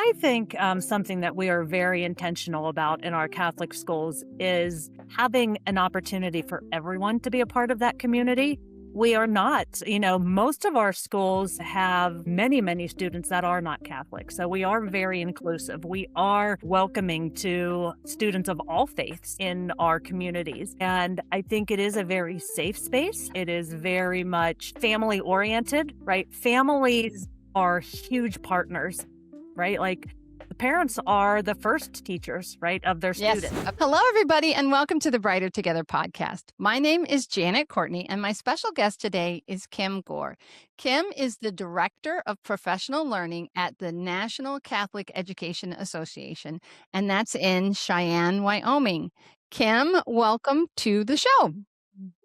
I think something that we are very intentional about in our Catholic schools is having an opportunity for everyone to be a part of that community. We are not, most of our schools have many, many students that are not Catholic. So we are very inclusive. We are welcoming to students of all faiths in our communities. And I think it is a very safe space. It is very much family oriented, right? Families are huge partners, right? Like the parents are the first teachers, right, of their Yes. students. Hello, everybody, and welcome to the Brighter Together podcast. My name is Janet Courtney, and my special guest today is Kim Gorr. Kim is the Director of Professional Learning at the National Catholic Education Association, and that's in Cheyenne, Wyoming. Kim, welcome to the show.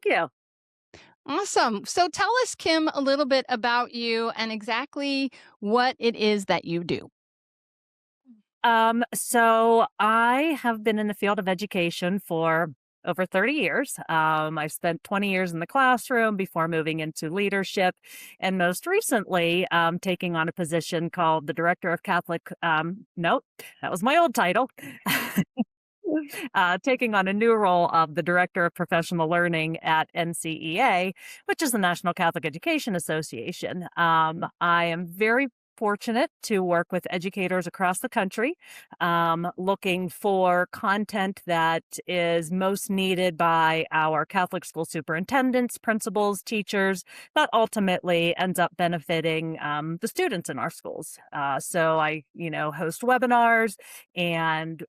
Yeah. Awesome. So tell us, Kim, a little bit about you and exactly what it is that you do. So I have been in the field of education for over 30 years. I spent 20 years in the classroom before moving into leadership, and most recently, taking on a position called the Director of Catholic. Nope, that was my old title. Taking on a new role of the Director of Professional Learning at NCEA, which is the National Catholic Education Association. I am very fortunate to work with educators across the country, looking for content that is most needed by our Catholic school superintendents, principals, teachers, that ultimately ends up benefiting the students in our schools. So I, host webinars and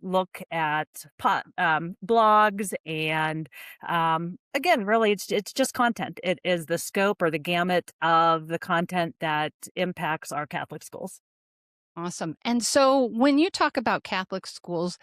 look at blogs and again, really, it's just content. It is the scope or the gamut of the content that impacts our Catholic schools. Awesome. And so when you talk about Catholic schools,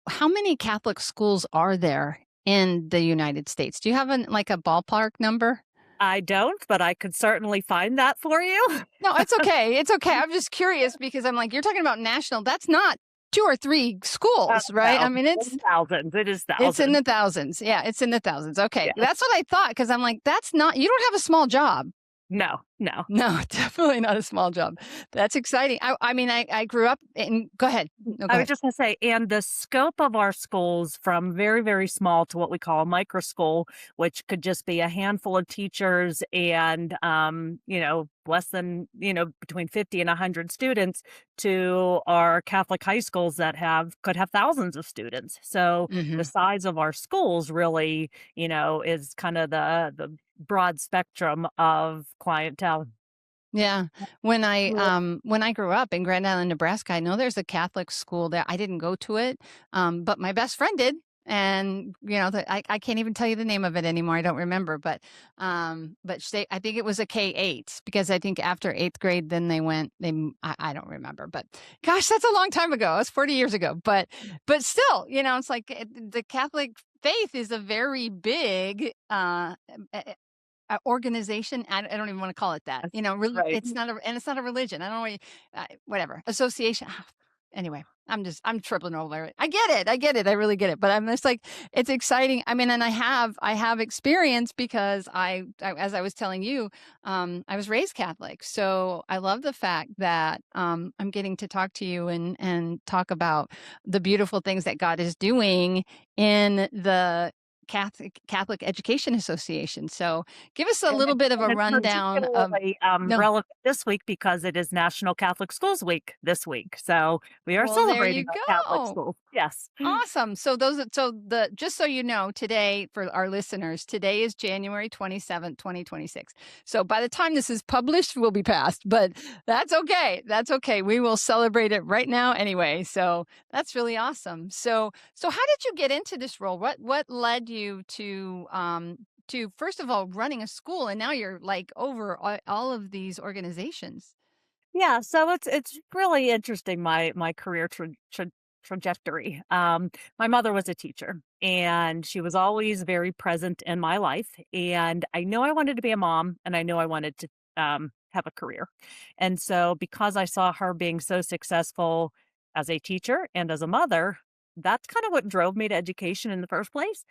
how many Catholic schools are there in the United States? Do you have like a ballpark number? I don't, but I could certainly find that for you. No, it's okay. It's okay. I'm just curious because I'm like, you're talking about national. That's not two or three schools, right? I mean, It's thousands. It is thousands. it's in the thousands. Yeah, it's in the thousands. Okay. Yeah. That's what I thought because I'm like, that's not, you don't have a small job. No, no. No, definitely not a small job. That's exciting. I mean, I grew up in, go ahead. No, go I was ahead. just going to say, and the scope of our schools from very, very small to what we call a micro school, which could just be a handful of teachers and, less than, between 50 and 100 students to our Catholic high schools that could have thousands of students. So the size of our schools really, is kind of the broad spectrum of clientele. Yeah. When I grew up in Grand Island, Nebraska, I know there's a Catholic school there. I didn't go to it, but my best friend did. And I can't even tell you the name of it anymore. I don't remember, but I think it was a K-8 because I think after 8th grade, then I don't remember, but gosh, that's a long time ago. It's 40 years ago, but still, it's like the Catholic faith is a very big, organization. I don't even want to call it that. Right. It's not and it's not a religion. I don't know, whatever association. Anyway, I'm tripling over it. I get it. I really get it. But I'm just like, it's exciting. I mean, and I have experience because as I was telling you, I was raised Catholic. So I love the fact that I'm getting to talk to you and talk about the beautiful things that God is doing in the Catholic Education Association. So give us a little bit of a And it's rundown of particularly no. relevant this week because it is National Catholic Schools Week this week. So we are Well, there you celebrating our Catholic go. schools. Yes. Awesome. Just so you know, today for our listeners, today is January 27th, 2026. So by the time this is published, we'll be past, but that's okay. That's okay. We will celebrate it right now anyway. So that's really awesome. So how did you get into this role? What led you to first of all running a school, and now you're like over all of these organizations? Yeah, so it's really interesting my career trajectory. My mother was a teacher, and she was always very present in my life. And I know I wanted to be a mom, and I know I wanted to have a career. And so, because I saw her being so successful as a teacher and as a mother, that's kind of what drove me to education in the first place.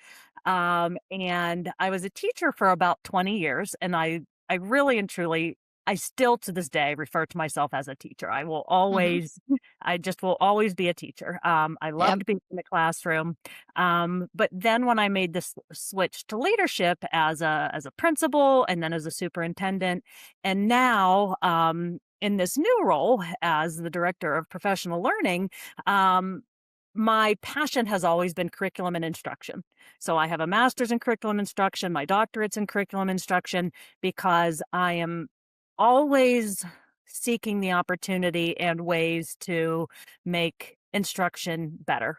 And I was a teacher for about 20 years, and I really and truly I still to this day refer to myself as a teacher. I will Mhm. always I just will always be a teacher. I Yep. loved being in the classroom. But then when I made this switch to leadership as a principal and then as a superintendent, and now in this new role as the director of professional learning, um, my passion has always been curriculum and instruction. So I have a master's in curriculum instruction, my doctorate's in curriculum instruction, because I am always seeking the opportunity and ways to make instruction better.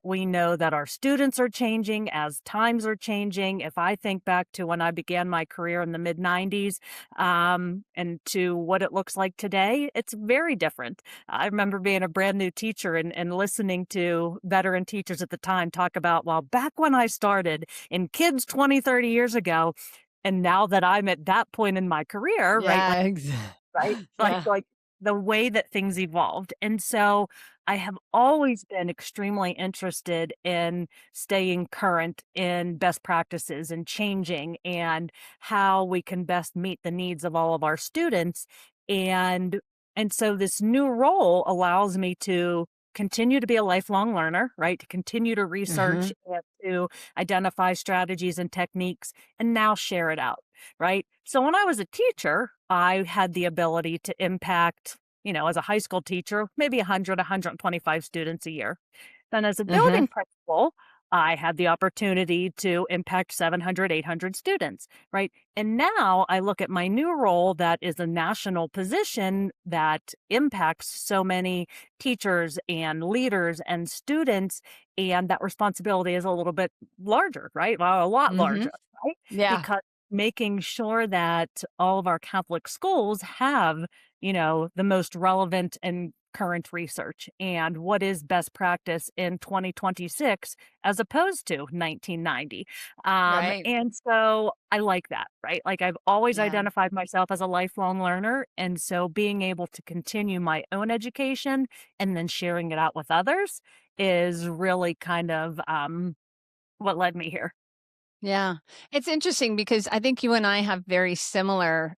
We know that our students are changing as times are changing. If I think back to when I began my career in the mid 90s and to what it looks like today, it's very different. I remember being a brand new teacher and listening to veteran teachers at the time talk about, well, back when I started in kids 20, 30 years ago, and now that I'm at that point in my career, right? Yeah, Right? yeah. Like, the way that things evolved, and so I have always been extremely interested in staying current in best practices and changing and how we can best meet the needs of all of our students, and so this new role allows me to continue to be a lifelong learner, right? To continue to research Mhm. and to identify strategies and techniques and now share it out, right? So when I was a teacher, I had the ability to impact, as a high school teacher, maybe 100, 125 students a year. Then as a Mhm. building principal, I had the opportunity to impact 700, 800 students, right? And now I look at my new role that is a national position that impacts so many teachers and leaders and students. And that responsibility is a little bit larger, right? Well, a lot Mhm. larger, right? Yeah. Because making sure that all of our Catholic schools have, the most relevant and current research and what is best practice in 2026 as opposed to 1990. Right. And so I like that, right? Like I've always Yeah. identified myself as a lifelong learner. And so being able to continue my own education and then sharing it out with others is really kind of what led me here. Yeah. It's interesting because I think you and I have very similar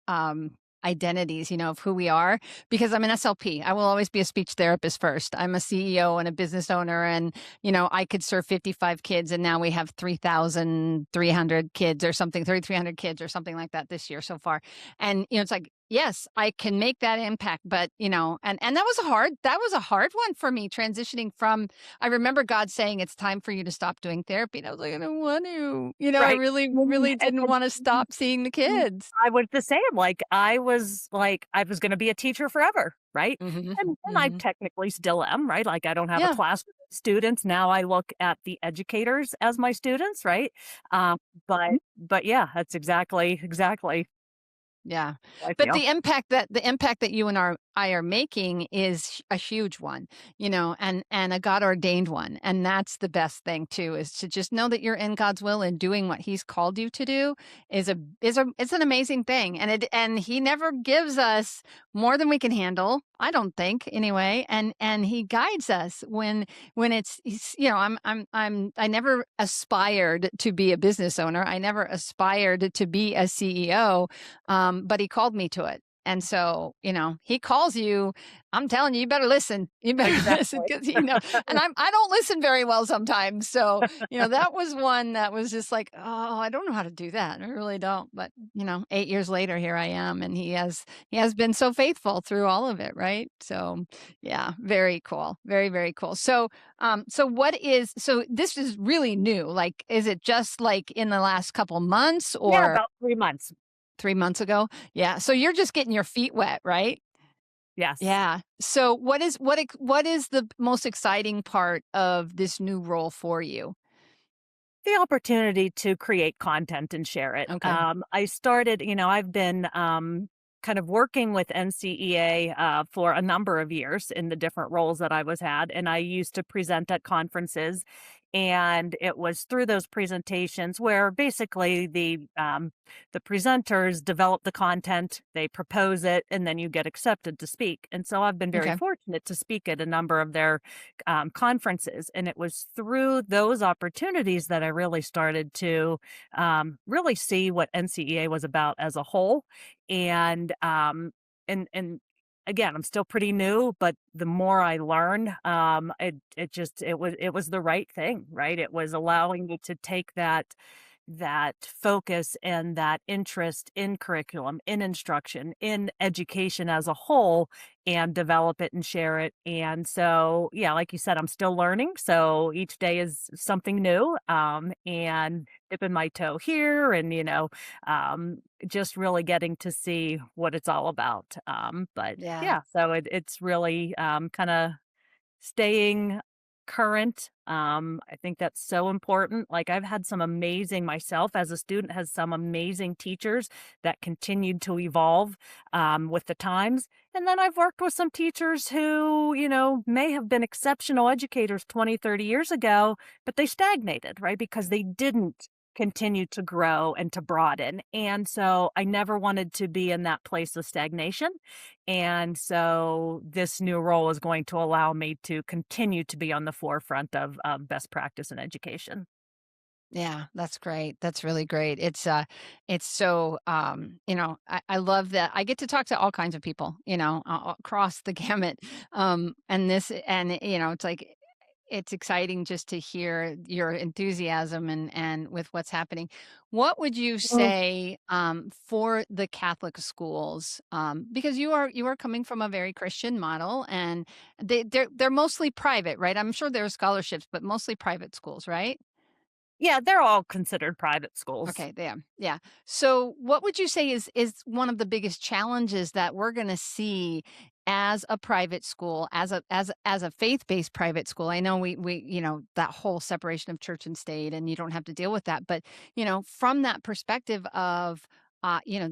identities, of who we are, because I'm an SLP. I will always be a speech therapist first. I'm a CEO and a business owner, and, I could serve 55 kids, and now we have 3,300 kids or something, 3,300 kids or something like that this year so far. And, it's like, yes, I can make that impact, but, and that was a hard one for me transitioning from. I remember God saying, "It's time for you to stop doing therapy." And I was like, "I don't want to." I Right. really, Mm, really didn't want to stop seeing the kids. I was the same, like, I was gonna be a teacher forever, right? Mhm, And I mhm. technically still am, right? Like, I don't have a Yeah, class of students, now I look at the educators as my students, right? But yeah, that's exactly yeah. how I But feel. the impact that you and I are making is a huge one, and a God ordained one. And that's the best thing too, is to just know that you're in God's will and doing what He's called you to do is it's an amazing thing. And He never gives us more than we can handle. I don't think anyway. And He guides us when I never aspired to be a business owner. I never aspired to be a CEO, but he called me to it. And so, he calls you. I'm telling you, you better listen. You better listen Exactly. because, I don't listen very well sometimes. So, that was one that was just like, oh, I don't know how to do that. I really don't. But, 8 years later, here I am. And he has been so faithful through all of it. Right. So, yeah, very cool. Very, very cool. So this is really new. Like, is it just like in the last couple months Yeah, or about 3 months. 3 months ago? Yeah, so you're just getting your feet wet, right? Yes. Yeah. So what is the most exciting part of this new role for you? The opportunity to create content and share it. Okay. I started, I've been kind of working with NCEA for a number of years in the different roles that I was had, and I used to present at conferences. And it was through those presentations where basically the presenters develop the content, they propose it, and then you get accepted to speak. And so I've been very Okay. fortunate to speak at a number of their conferences. And it was through those opportunities that I really started to really see what NCEA was about as a whole. And and again, I'm still pretty new, but the more I learn, it was the right thing, right? It was allowing me to take that focus and that interest in curriculum, in instruction, in education as a whole, and develop it and share it. And so, yeah, like you said, I'm still learning. So each day is something new, and dipping my toe here and, just really getting to see what it's all about. But Yeah. yeah, so it's really kind of staying current. I think that's so important. Like I've had some amazing myself as a student has some amazing teachers that continued to evolve with the times. And then I've worked with some teachers who, may have been exceptional educators 20, 30 years ago, but they stagnated, right? Because they didn't continue to grow and to broaden. And so I never wanted to be in that place of stagnation. And so this new role is going to allow me to continue to be on the forefront of best practice in education. Yeah, that's great. That's really great. It's so, I love that I get to talk to all kinds of people, across the gamut. It's like, it's exciting just to hear your enthusiasm and with what's happening. What would you say, for the Catholic schools? Because you are coming from a very Christian model, and they're mostly private, right? I'm sure there are scholarships, but mostly private schools, right? Yeah, they're all considered private schools. Okay, there. Yeah. So what would you say is one of the biggest challenges that we're going to see as a private school, as a faith-based private school? I know we that whole separation of church and state, and you don't have to deal with that, but from that perspective of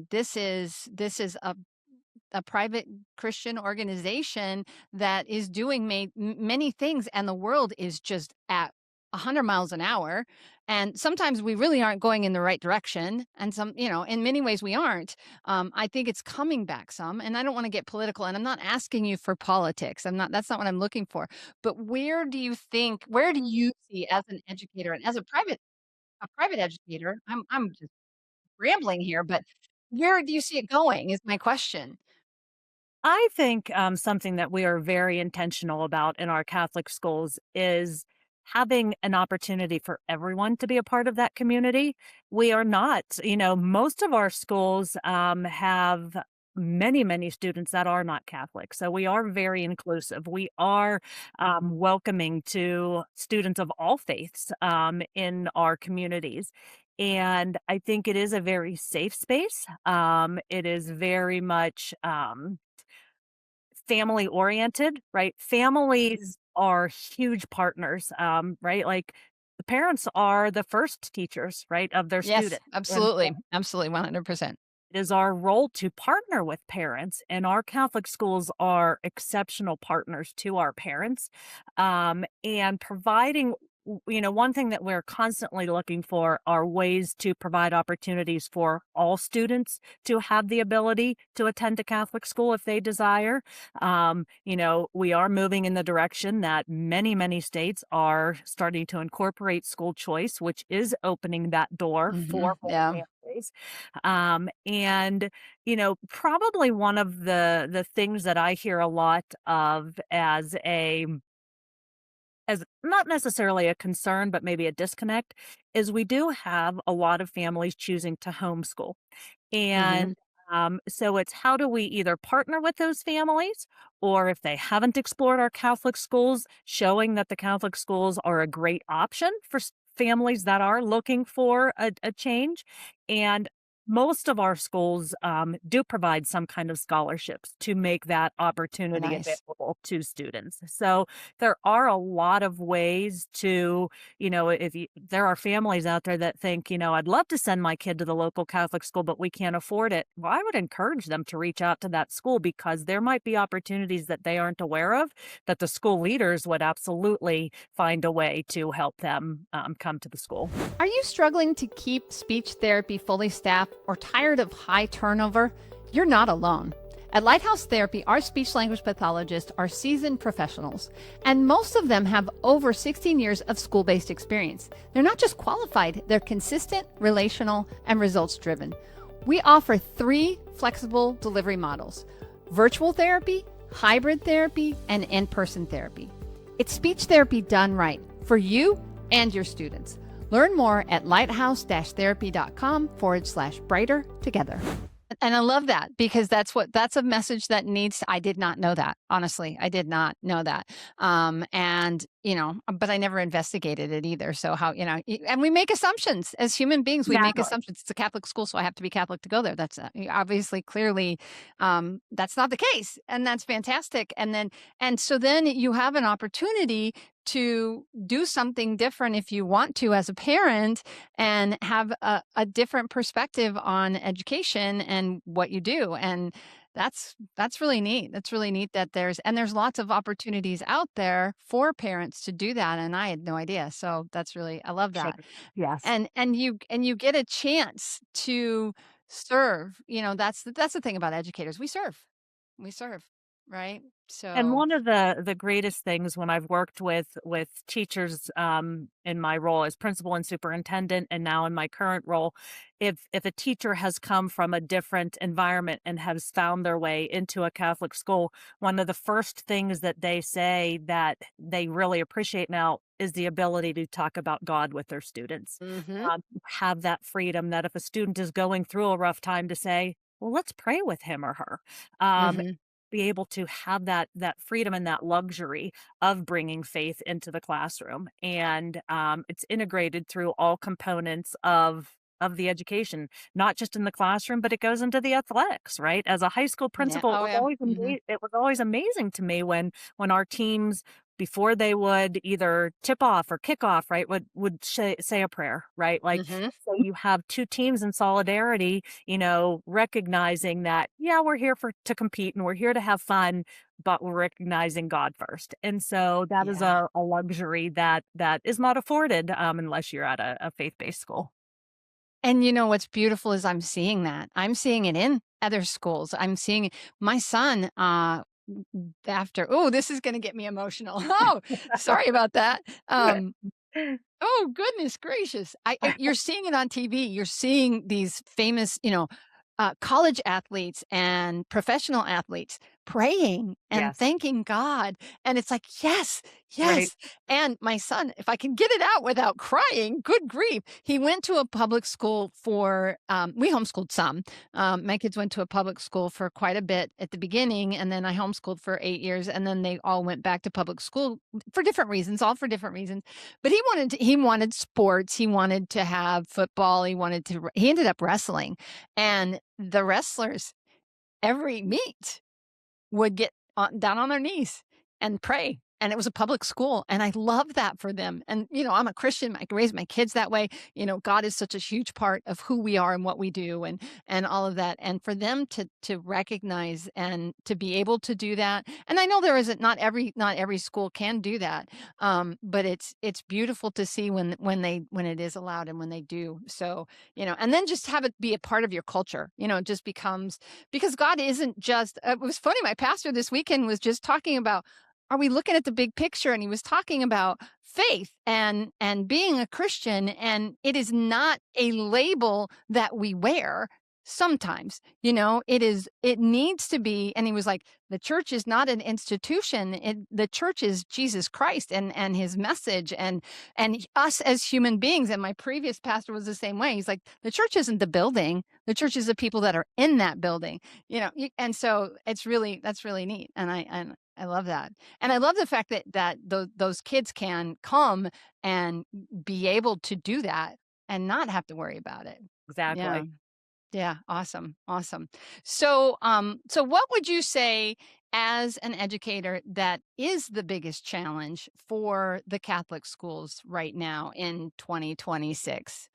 this is a private Christian organization that is doing many things, and the world is just at 100 miles an hour. And sometimes we really aren't going in the right direction. And in many ways we aren't. I think it's coming back some. And I don't want to get political. And I'm not asking you for politics. That's not what I'm looking for. But where do you see as an educator and as a private educator? I'm just rambling here, but where do you see it going is my question. I think something that we are very intentional about in our Catholic schools is having an opportunity for everyone to be a part of that community. We are not, most of our schools have many, many students that are not Catholic. So we are very inclusive. We are welcoming to students of all faiths in our communities. And I think it is a very safe space. It is very much family oriented, right? Families are huge partners, right? Like the parents are the first teachers, right, of their Yes, students. And absolutely. Absolutely, 100%. it is our role to partner with parents, and our Catholic schools are exceptional partners to our parents. And providing, one thing that we're constantly looking for are ways to provide opportunities for all students to have the ability to attend a Catholic school if they desire. We are moving in the direction that many, many states are starting to incorporate school choice, which is opening that door for more Yeah. families. And probably one of the things that I hear a lot of as not necessarily a concern, but maybe a disconnect, is we do have a lot of families choosing to homeschool. Mhm. And so it's how do we either partner with those families, or if they haven't explored our Catholic schools, showing that the Catholic schools are a great option for families that are looking for a change. And most of our schools do provide some kind of scholarships to make that Oh, opportunity nice. available to students. So there are a lot of ways to, if you, there are families out there that think, I'd love to send my kid to the local Catholic school, but we can't afford it. Well, I would encourage them to reach out to that school because there might be opportunities that they aren't aware of that the school leaders would absolutely find a way to help them come to the school. Are you struggling to keep speech therapy fully staffed or tired of high turnover? You're not alone. At Lighthouse Therapy, our speech language pathologists are seasoned professionals, and most of them have over 16 years of school based experience. They're not just qualified, they're consistent, relational, and results driven. We offer 3 flexible delivery models: virtual therapy, hybrid therapy, and in person therapy. It's speech therapy done right for you and your students. Learn more at lighthouse-therapy.com/brighter together. And I love that because that's a message that needs. I did not know that. Honestly, I did not know that. And but I never investigated it either. So how, and we make assumptions as human beings. We make Exactly. assumptions. It's a Catholic school, so I have to be Catholic to go there. That's obviously, clearly, that's not the case, and that's fantastic. And so then you have an opportunity to do something different if you want to as a parent, and have a different perspective on education and what you do. And that's really neat. That's really neat that there's lots of opportunities out there for parents to do that. And I had no idea. So that's really, I love Sure. that. Yes. And you get a chance to serve. That's the thing about educators. We serve, right? And So one of the greatest things when I've worked with teachers, in my role as principal and superintendent, and now in my current role, if a teacher has come from a different environment and has found their way into a Catholic school, one of the first things that they say that they really appreciate now is the ability to talk about God with their students. hmm Have that freedom that if a student is going through a rough time to say, well, let's pray with him or her. Um, hmm be able to have that freedom and that luxury of bringing faith into the classroom, and it's integrated through all components of the education, not just in the classroom, but it goes into the athletics, right? As a high school yeah. principal, Oh, yeah. it was always amazing to me when our teams, before they would either tip off or kick off, right, would say a prayer, right? Like, hmm so you have two teams in solidarity, recognizing that, yeah, we're here to compete and we're here to have fun, but we're recognizing God first. And so that is Yeah. a luxury that is not afforded unless you're at a faith-based school. And what's beautiful is I'm seeing that. I'm seeing it in other schools. I'm seeing my son, after, oh, this is going to get me emotional. Oh, sorry about that. Oh, goodness gracious. You're seeing it on TV. You're seeing these famous, college athletes and professional athletes praying and Yes, thanking God. And it's like, yes, right. yes. And my son, if I can get it out without crying, good grief. He went to a public school we homeschooled some. My kids went to a public school for quite a bit at the beginning. And then I homeschooled for 8 years. And then they all went back to public school for different reasons, all for different reasons. But he wanted sports. He wanted to have football. He ended up wrestling. And the wrestlers, every meet, would get down on their knees and pray. And it was a public school. And I love that for them. And, I'm a Christian. I raised my kids that way. God is such a huge part of who we are and what we do, and all of that. And for them to recognize and to be able to do that. And I know there isn't, not every school can do that. But it's beautiful to see when it is allowed and when they do. So, and then just have it be a part of your culture. It just becomes, because God isn't just, it was funny. My pastor this weekend was just talking about, are we looking at the big picture? And he was talking about faith and being a Christian. And it is not a label that we wear sometimes. It needs to be. And he was like, the church is not an institution. The church is Jesus Christ and his message, and us as human beings. And my previous pastor was the same way. He's like, the church isn't the building. The church is the people that are in that building. And so that's really neat. And I love that. And I love the fact that those kids can come and be able to do that and not have to worry about it. Yeah. Exactly. Yeah, awesome, awesome. So what would you say as an educator that is the biggest challenge for the Catholic schools right now in 2026?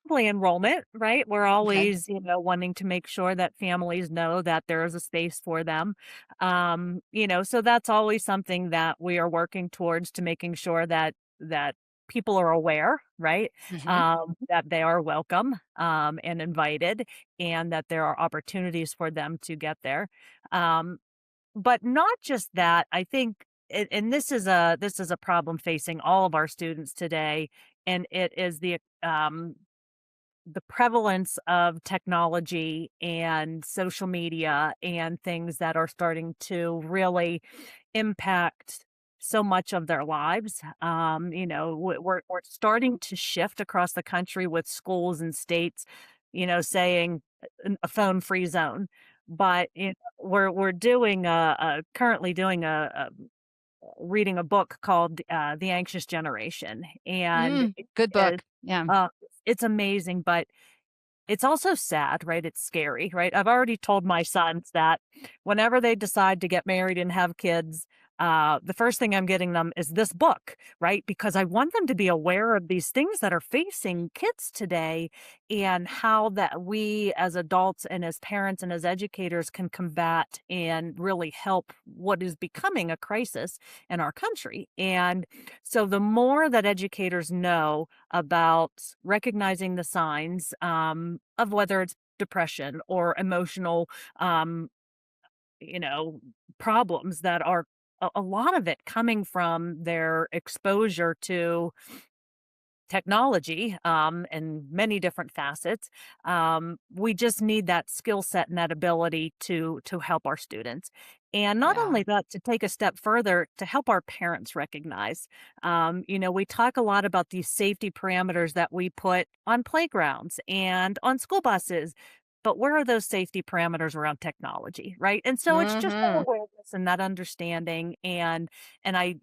Probably enrollment, right? We're Okay. always, wanting to make sure that families know that there is a space for them. So that's always something that we are working towards to making sure that people are aware, right? Mhm. That they are welcome and invited, and that there are opportunities for them to get there. Um, but not just that, I think, and this is a problem facing all of our students today, and it is the prevalence of technology and social media and things that are starting to really impact so much of their lives. We're starting to shift across the country with schools and states, saying a phone free zone. But we're doing currently doing a reading a book called The Anxious Generation, and Mm, it good is book. Yeah. uh, it's amazing, but it's also sad, right? It's scary, right? I've already told my sons that whenever they decide to get married and have kids, the first thing I'm getting them is this book, right? Because I want them to be aware of these things that are facing kids today and how that we as adults and as parents and as educators can combat and really help what is becoming a crisis in our country. And so the more that educators know about recognizing the signs of whether it's depression or emotional, um, you know, problems that are a lot of it coming from their exposure to technology, in many different facets. We just need that skill set and that ability to help our students. And not Yeah. only that, to take a step further, to help our parents recognize. We talk a lot about these safety parameters that we put on playgrounds and on school buses. But where are those safety parameters around technology, right? And so it's just that Mhm. awareness and that understanding, and I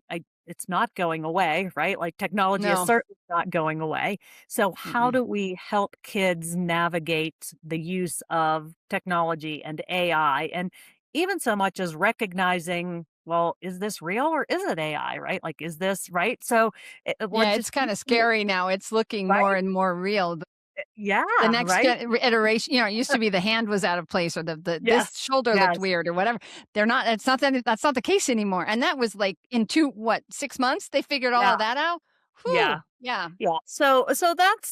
it's not going away, right? Like, technology is No. certainly not going away. So how Mm-mm. do we help kids navigate the use of technology and AI? And even so much as recognizing, well, is this real or is it AI, right? Like, is this right? So, we're Yeah, it's just kinda scary now. It's looking more right? and more real. The Yeah, next right? iteration, it used to be the hand was out of place or the this Yes, shoulder looked yes. weird or whatever. They're not it's not that that's not the case anymore, and that was, like, in 2 what, 6 months, they figured all Yeah, of that out? yeah. Whew, yeah, Yeah, so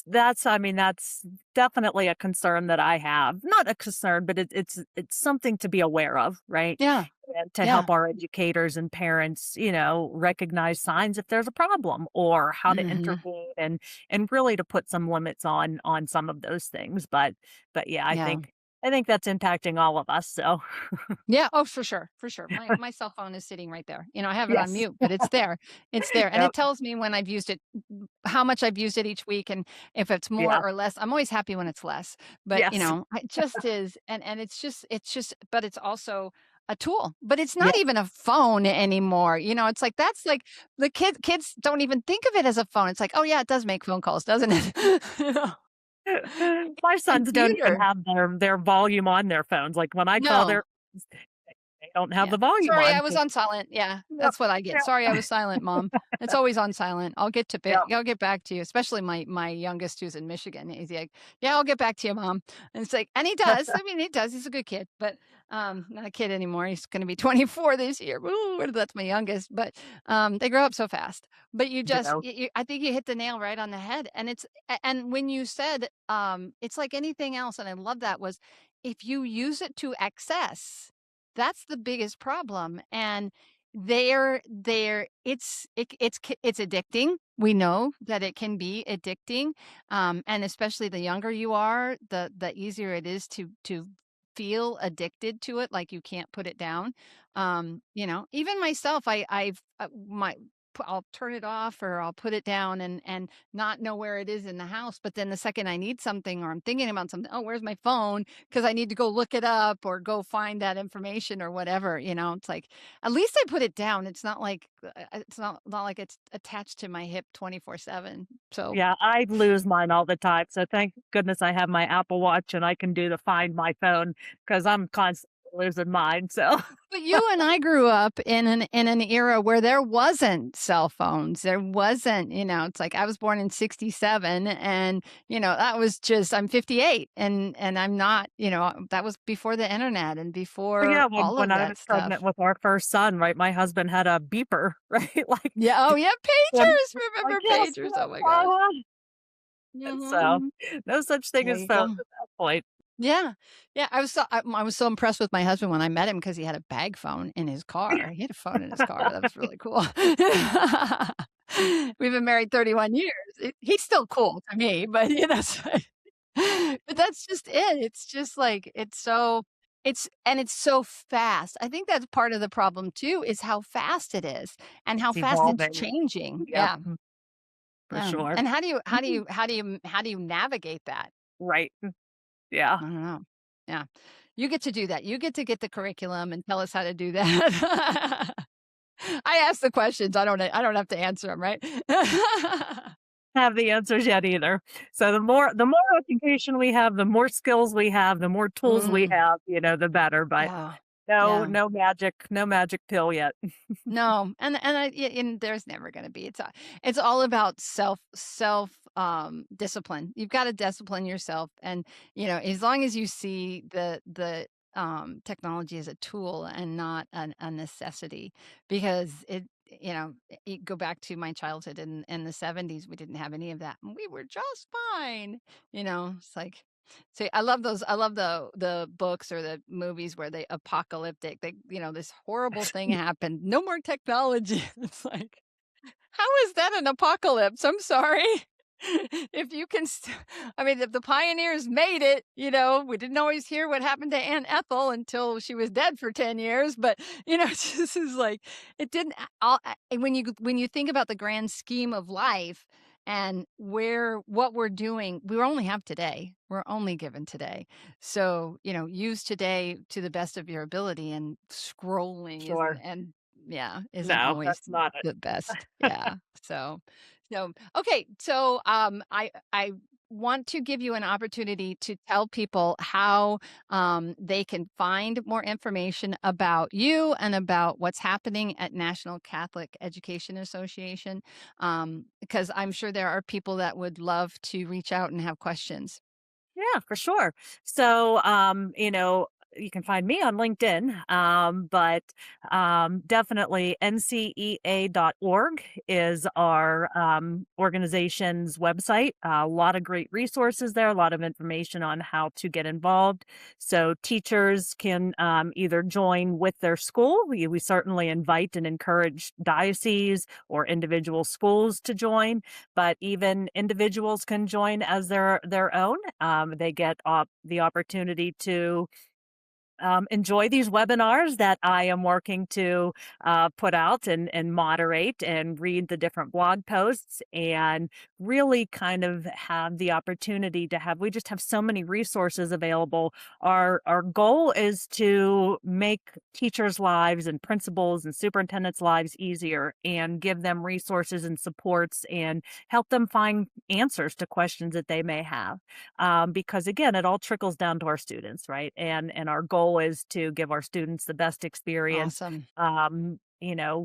that's I mean, that's definitely a concern that I have. Not a concern, but it's something to be aware of, right? yeah, And to yeah, help our educators and parents, recognize signs if there's a problem or how to mhm, intervene and really to put some limits on some of those things. But yeah, yeah. I think that's impacting all of us. So Yeah, oh, for sure, for sure. My cell phone is sitting right there. I have it on yes. mute, but it's there. It's there, and Yep. it tells me when I've used it, how much I've used it each week, and if it's more Yeah. or less. I'm always happy when it's less, but, Yes. it just is, and it's just but it's also a tool, but it's not Yeah. even a phone anymore, it's like, that's like the kids don't even think of it as a phone. It's like, "Oh, yeah, it does make phone calls, doesn't it?" You know? My sons don't even Computer. have their volume on their phones, like, when I call No. their they don't have Yeah. the volume "Sorry, I on, was so on silent." Yeah, yep, that's what I get. yep, "Sorry, I was silent, mom." It's always on silent. yep. I'll get back to you," especially my youngest who's in Michigan. He's like, "Yeah, I'll get back to you, mom." And it's like and he does. I mean, he does. He's a good kid, but, not a kid anymore. He's gonna be 24 this year. Ooh, that's my youngest, but, they grow up so fast. But you just Ditto. you I think you hit the nail right on the head, and and when you said, it's like anything else, and I love that, was if you use it to excess, that's the biggest problem, and it's addicting. We know that it can be addicting, and especially the younger you are, the easier it is to feel addicted to it, like you can't put it down. Even myself, I've my I'll turn it off or I'll put it down and not know where it is in the house. But then the second I need something or I'm thinking about something, oh, where's my phone? Because I need to go look it up or go find that information or whatever. It's like at least I put it down. It's not like it's not like it's attached to my hip 24/7. So Yeah, I lose mine all the time, so thank goodness I have my Apple Watch and I can do the Find My Phone because 'cause I'm constantly losing mine, so but you and I grew up in an era where there wasn't cell phones. There wasn't, it's like I was born in '67 and, that was just I'm 58 and I'm not, that was before the internet and Well, before yeah, when all of I was that pregnant stuff. with our first son, right, my husband had a beeper, right, like, Yeah, oh yeah, when pagers. like, Remember "Yes, pagers? yes, Oh my gosh. so, Mhm. no such thing There as you phones go. at that point. Yeah. Yeah, I was so impressed with my husband when I met him because he had a bag phone in his car. He had a phone in his car, that was really cool. We've been married 31 years. He's still cool to me, but, but that's just it. It's just like it's so fast. I think that's part of the problem too, is how fast it is and how It's fast it's evolving. changing. Yep, Yeah. for sure. And how do you navigate that? Right, yeah. I don't know. Yeah. You get to do that. You get the curriculum and tell us how to do that. I ask the questions. I don't have to answer them, right? Have the answers yet either. So the more education we have, the more skills we have, the more tools we Mm, have, the better, but yeah. Yeah. no magic pill yet. No, and there's never gonna be. It's all about discipline. You've got to discipline yourself, and as long as you see the technology as a tool and not a necessity, because you go back to my childhood in the '70s, we didn't have any of that, and we were just fine. It's like See, I love the books or the movies where they apocalyptic, this horrible thing happened, no more technology. It's like, how is that an apocalypse? I'm sorry. If you can, I mean, if the pioneers made it, we didn't always hear what happened to Aunt Ethel until she was dead for 10 years. But, it's just is like, it didn't, and when you think about the grand scheme of life and what we're doing, we only have today. We're only given today. So, use today to the best of your ability and scrolling isn't, Sure. and yeah, isn't No, always that's not it. the best. Yeah. So okay. So I want to give you an opportunity to tell people how they can find more information about you and about what's happening at National Catholic Education Association, because I'm sure there are people that would love to reach out and have questions. Yeah, for sure. So, you can find me on LinkedIn, but definitely ncea.org is our organization's website. A lot of great resources there, a lot of information on how to get involved. So, teachers can either join with their school. We certainly invite and encourage dioceses or individual schools to join, but even individuals can join as their own. They get the opportunity to enjoy these webinars that I am working to put out and moderate and read the different blog posts and really kind of have the opportunity to have. We just have so many resources available. Our goal is to make teachers' lives and principals and superintendents' lives easier and give them resources and supports and help them find answers to questions that they may have, because again, it all trickles down to our students, right? And our goal is to give our students the best experience, Awesome.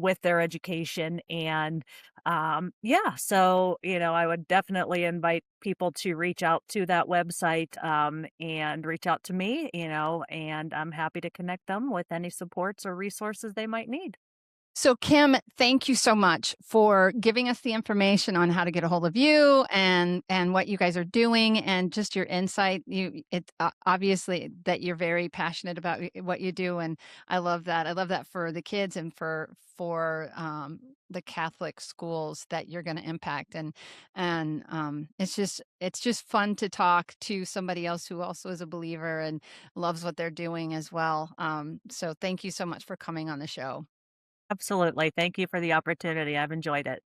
with their education. And yeah, so I would definitely invite people to reach out to that website, and reach out to me, and I'm happy to connect them with any supports or resources they might need. So, Kim, thank you so much for giving us the information on how to get a hold of you and what you guys are doing and just your insight. It's obviously that you're very passionate about what you do, and I love that. I love that for the kids and for the Catholic schools that you're going to impact. And it's just fun to talk to somebody else who also is a believer and loves what they're doing as well. So, thank you so much for coming on the show. Absolutely. Thank you for the opportunity. I've enjoyed it.